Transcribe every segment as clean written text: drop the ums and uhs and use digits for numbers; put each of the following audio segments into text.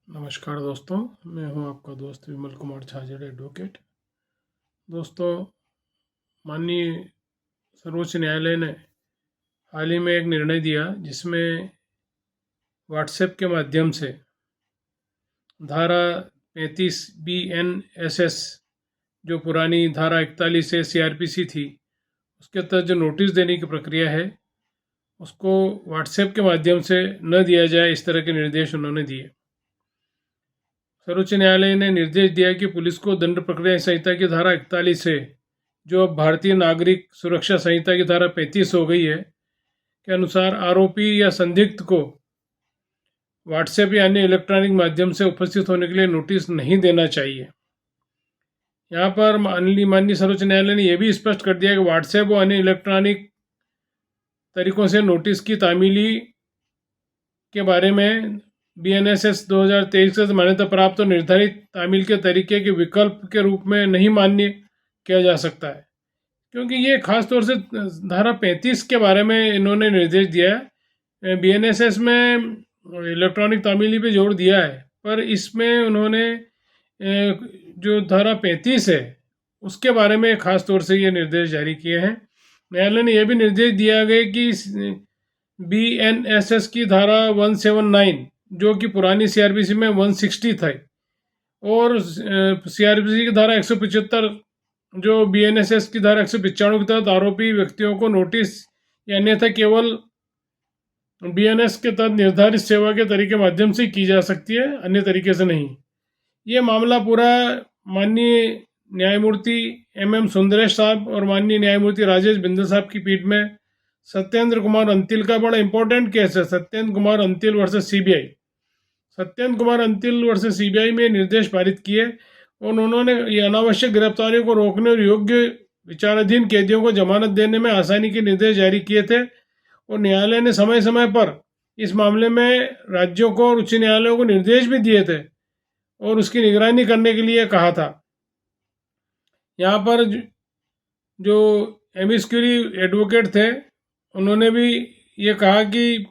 नमस्कार दोस्तों, मैं हूं आपका दोस्त विमल कुमार झाझड़ एडवोकेट। दोस्तों, माननीय सर्वोच्च न्यायालय ने हाल ही में एक निर्णय दिया जिसमें व्हाट्सएप के माध्यम से धारा 35 BNSS, जो पुरानी धारा 41 से CRPC थी, उसके तहत जो नोटिस देने की प्रक्रिया है उसको व्हाट्सएप के माध्यम से न दिया जाए, इस तरह के निर्देश उन्होंने दिए। सर्वोच्च न्यायालय ने निर्देश दिया कि पुलिस को दंड प्रक्रिया संहिता की धारा 41 से, जो अब भारतीय नागरिक सुरक्षा संहिता की धारा 35 हो गई है, के अनुसार आरोपी या संदिग्ध को व्हाट्सएप या अन्य इलेक्ट्रॉनिक माध्यम से उपस्थित होने के लिए नोटिस नहीं देना चाहिए। यहाँ पर माननीय सर्वोच्च न्यायालय ने यह भी स्पष्ट कर दिया कि व्हाट्सएप और अन्य इलेक्ट्रॉनिक तरीकों से नोटिस की तामीली के बारे में BNSS 2023 से मान्यता प्राप्त और निर्धारित तामील के तरीके के विकल्प के रूप में नहीं मान्य किया जा सकता है, क्योंकि ये खास तौर से धारा 35 के बारे में इन्होंने निर्देश दिया है। BNSS में इलेक्ट्रॉनिक तामीली पे जोर दिया है, पर इसमें उन्होंने जो धारा 35 है उसके बारे में खास तौर से ये निर्देश जारी किए हैं। न्यायालय ने यह भी निर्देश दिया गया कि BNSS की धारा 179, जो कि पुरानी CRPC में 160 था, और CRPC की धारा 175, जो BNSS की धारा 195 के तहत आरोपी व्यक्तियों को नोटिस या अन्यथा केवल BNS के तहत निर्धारित सेवा के तरीके माध्यम से की जा सकती है, अन्य तरीके से नहीं। ये मामला पूरा माननीय न्यायमूर्ति MM सुंदरेश साहब और माननीय न्यायमूर्ति राजेश बिंदल साहब की पीठ में सत्येंद्र कुमार अंतिल का बड़ा इंपॉर्टेंट केस है। Satyendra Kumar Antil versus CBI। Satyendra Kumar Antil versus CBI में निर्देश पारित किए और उन्होंने ये अनावश्यक गिरफ्तारियों को रोकने और योग्य विचाराधीन कैदियों को जमानत देने में आसानी के निर्देश जारी किए थे। और न्यायालय ने समय समय पर इस मामले में राज्यों को और उच्च न्यायालयों को निर्देश भी दिए थे और उसकी निगरानी करने के लिए कहा था। यहाँ पर जो एमिस क्यूरी एडवोकेट थे, उन्होंने भी ये कहा कि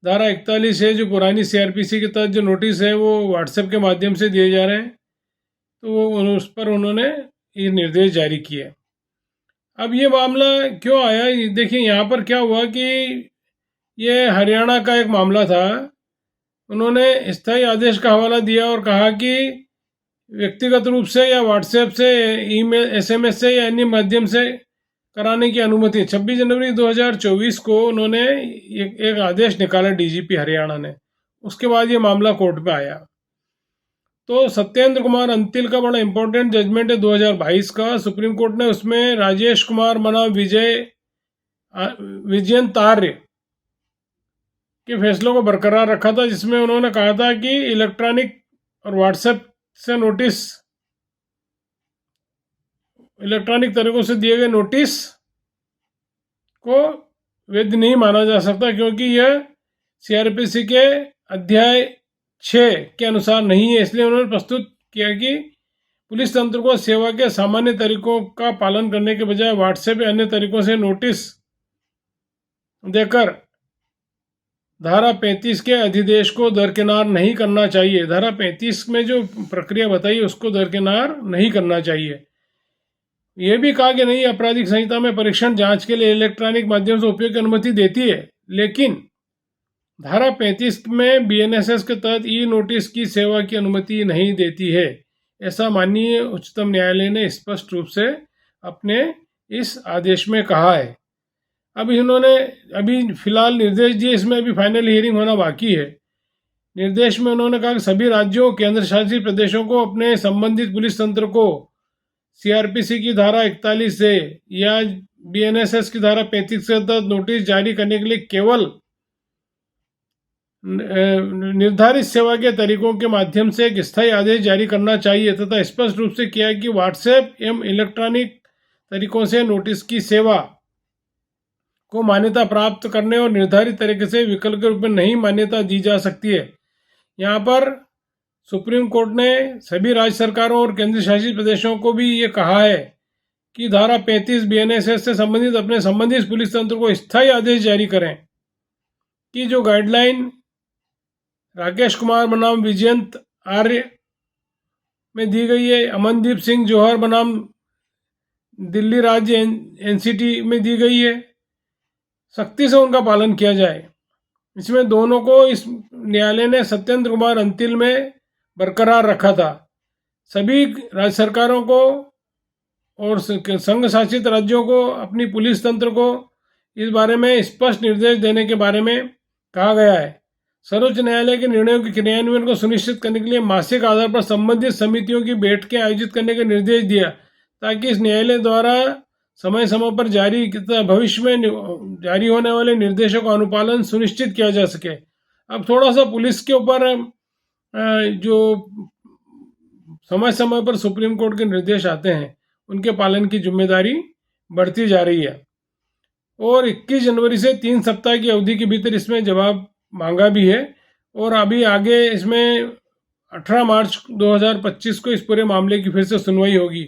धारा 41 है, जो पुरानी CRPC के तहत जो नोटिस है वो व्हाट्सएप के माध्यम से दिए जा रहे हैं, तो वो उस पर उन्होंने ये निर्देश जारी किए। अब ये मामला क्यों आया, देखिए यहाँ पर क्या हुआ कि ये हरियाणा का एक मामला था। उन्होंने स्थायी आदेश का हवाला दिया और कहा कि व्यक्तिगत रूप से या व्हाट्सएप से, ईमेल, SMS से या अन्य माध्यम से कराने की अनुमति। 26 जनवरी 2024 को उन्होंने एक आदेश निकाला DGP हरियाणा ने। उसके बाद ये मामला कोर्ट में आया। तो सत्येंद्र कुमार अंतिल का बड़ा इंपॉर्टेंट जजमेंट है 2022 का। सुप्रीम कोर्ट ने उसमें राजेश कुमार बनाम विजयन तार्य के फैसलों को बरकरार रखा था, जिसमें उन्होंने कहा था कि इलेक्ट्रॉनिक और व्हाट्सएप से नोटिस, इलेक्ट्रॉनिक तरीकों से दिए गए नोटिस को वैध नहीं माना जा सकता, क्योंकि यह CRPC के अध्याय 6 के अनुसार नहीं है। इसलिए उन्होंने प्रस्तुत किया कि पुलिस तंत्र को सेवा के सामान्य तरीकों का पालन करने के बजाय व्हाट्सएप या अन्य तरीकों से नोटिस देकर धारा 35 के अधिदेश को दरकिनार नहीं करना चाहिए। धारा 35 में जो प्रक्रिया बताई उसको दरकिनार नहीं करना चाहिए। यह भी कहा कि नहीं, आपराधिक संहिता में परीक्षण जांच के लिए इलेक्ट्रॉनिक माध्यम से उपयोग की अनुमति देती है, लेकिन धारा 35 में BNSS के तहत नोटिस की सेवा की अनुमति नहीं देती है। ऐसा माननीय उच्चतम न्यायालय ने स्पष्ट रूप से अपने इस आदेश में कहा है। अब इन्होंने फिलहाल निर्देश दिए, इसमें अभी फाइनल हियरिंग होना बाकी है। निर्देश में उन्होंने कहा कि सभी राज्यों, केंद्र शासित प्रदेशों को अपने संबंधित पुलिस तंत्र को CRPC की धारा 41 से या BNSS की धारा 35 से तहत नोटिस जारी करने के लिए केवल निर्धारित सेवा के तरीकों के माध्यम से एक स्थायी आदेश जारी करना चाहिए, तथा स्पष्ट रूप से किया कि व्हाट्सएप एवं इलेक्ट्रॉनिक तरीकों से नोटिस की सेवा को मान्यता प्राप्त करने और निर्धारित तरीके से विकल्प के रूप में नहीं मान्यता दी जा सकती है। यहाँ पर सुप्रीम कोर्ट ने सभी राज्य सरकारों और केंद्र शासित प्रदेशों को भी ये कहा है कि धारा 35 BNSS से संबंधित अपने संबंधित पुलिस तंत्र को स्थायी आदेश जारी करें कि जो गाइडलाइन राकेश कुमार बनाम विजयंत आर्य में दी गई है। अमनदीप सिंह जौहर बनाम दिल्ली राज्य एनसीटी में दी गई है। सख्ती से उनका पालन किया जाए। इसमें दोनों को इस न्यायालय ने सत्येंद्र कुमार अंतिल में बरकरार रखा था। सभी राज्य सरकारों को और संघ शासित राज्यों को अपनी पुलिस तंत्र को इस बारे में स्पष्ट निर्देश देने के बारे में कहा गया है। सर्वोच्च न्यायालय के निर्णयों के क्रियान्वयन को सुनिश्चित करने के लिए मासिक आधार पर संबंधित समितियों की बैठकें आयोजित करने का निर्देश दिया, ताकि इस न्यायालय द्वारा समय समय पर जारी तथा भविष्य में जारी होने वाले निर्देशों का अनुपालन सुनिश्चित किया जा सके। अब थोड़ा सा पुलिस के ऊपर जो समय समय पर सुप्रीम कोर्ट के निर्देश आते हैं उनके पालन की जिम्मेदारी बढ़ती जा रही है। और 21 जनवरी से 3 सप्ताह की अवधि के भीतर इसमें जवाब मांगा भी है। और अभी आगे इसमें 18 मार्च 2025 को इस पूरे मामले की फिर से सुनवाई होगी।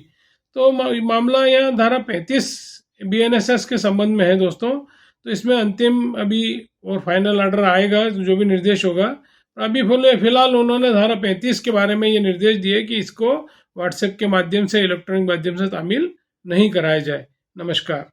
तो मामला यहाँ धारा 35 BNSS के संबंध में है दोस्तों। तो इसमें अंतिम अभी और फाइनल ऑर्डर आएगा, जो भी निर्देश होगा। अभी फिलहाल उन्होंने धारा 35 के बारे में ये निर्देश दिए कि इसको व्हाट्सएप के माध्यम से, इलेक्ट्रॉनिक माध्यम से तामील नहीं कराया जाए। नमस्कार।